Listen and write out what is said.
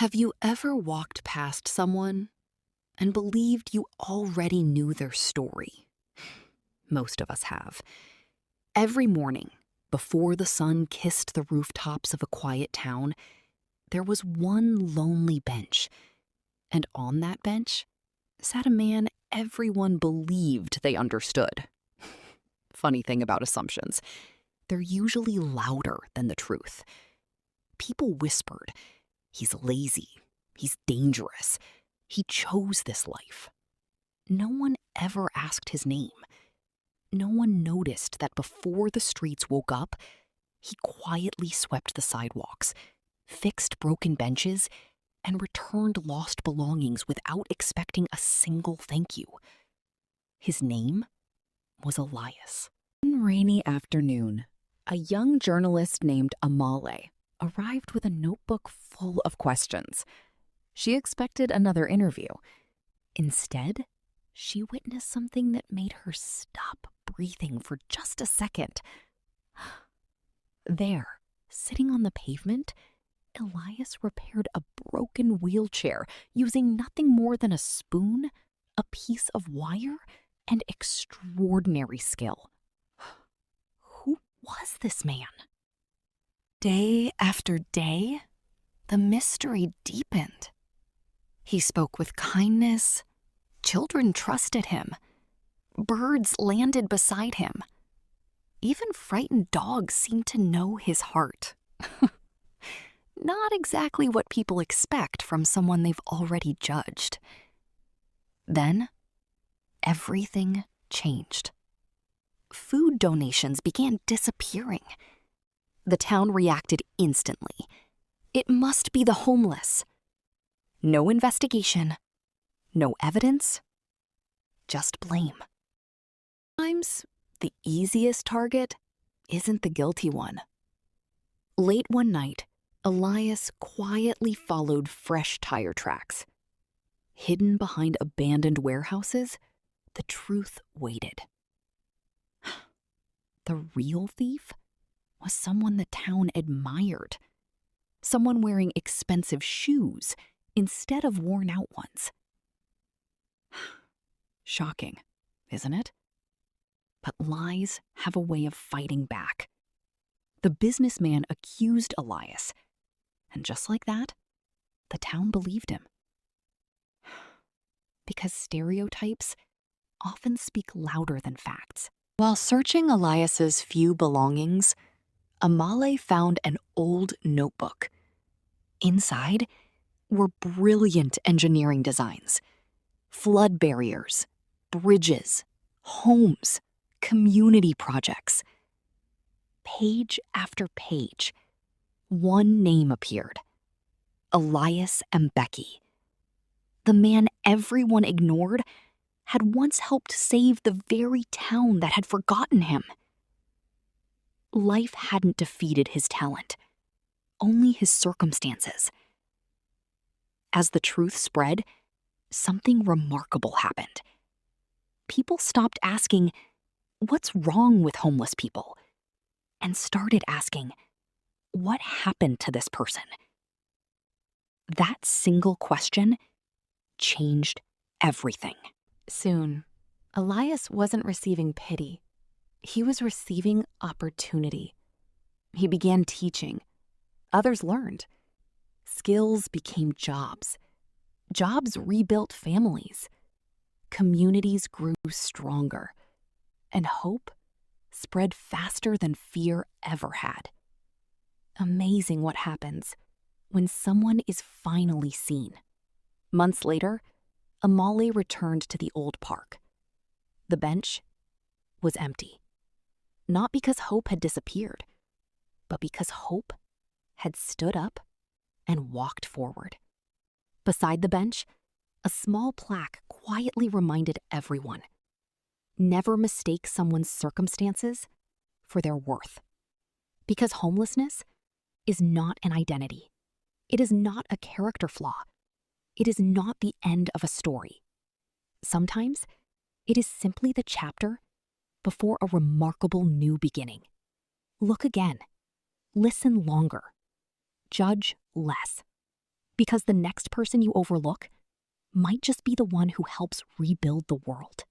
Have you ever walked past someone and believed you already knew their story? Most of us have. Every morning, before the sun kissed the rooftops of a quiet town, there was one lonely bench. And on that bench sat a man everyone believed they understood. Funny thing about assumptions, they're usually louder than the truth. People whispered, "He's lazy. He's dangerous. He chose this life." No one ever asked his name. No one noticed that before the streets woke up, he quietly swept the sidewalks, fixed broken benches, and returned lost belongings without expecting a single thank you. His name was Elias. One rainy afternoon, a young journalist named Amale arrived with a notebook full of questions. She expected another interview. Instead, she witnessed something that made her stop breathing for just a second. There, sitting on the pavement, Elias repaired a broken wheelchair using nothing more than a spoon, a piece of wire, and extraordinary skill. Who was this man? Day after day, the mystery deepened. He spoke with kindness. Children trusted him. Birds landed beside him. Even frightened dogs seemed to know his heart. Not exactly what people expect from someone they've already judged. Then, everything changed. Food donations began disappearing. The town reacted instantly. It must be the homeless. No investigation, no evidence, just blame. Sometimes the easiest target isn't the guilty one. Late one night, Elias quietly followed fresh tire tracks. Hidden behind abandoned warehouses, the truth waited. The real thief was someone the town admired. Someone wearing expensive shoes instead of worn-out ones. Shocking, isn't it? But lies have a way of fighting back. The businessman accused Elias, and just like that, the town believed him. Because stereotypes often speak louder than facts. While searching Elias's few belongings, Amale found an old notebook. Inside were brilliant engineering designs, flood barriers, bridges, homes, community projects. Page after page, one name appeared: Elias Mbeki. The man everyone ignored had once helped save the very town that had forgotten him. Life hadn't defeated his talent, only his circumstances. As the truth spread, something remarkable happened. People stopped asking, "What's wrong with homeless people?" and started asking, "What happened to this person?" That single question changed everything. Soon, Elias wasn't receiving pity. He was receiving opportunity. He began teaching. Others learned. Skills became jobs. Jobs rebuilt families. Communities grew stronger. And hope spread faster than fear ever had. Amazing what happens when someone is finally seen. Months later, Amale returned to the old park. The bench was empty. Not because hope had disappeared, but because hope had stood up and walked forward. Beside the bench, a small plaque quietly reminded everyone: never mistake someone's circumstances for their worth. Because homelessness is not an identity. It is not a character flaw. It is not the end of a story. Sometimes it is simply the chapter before a remarkable new beginning. Look again. Listen longer. Judge less. Because the next person you overlook might just be the one who helps rebuild the world.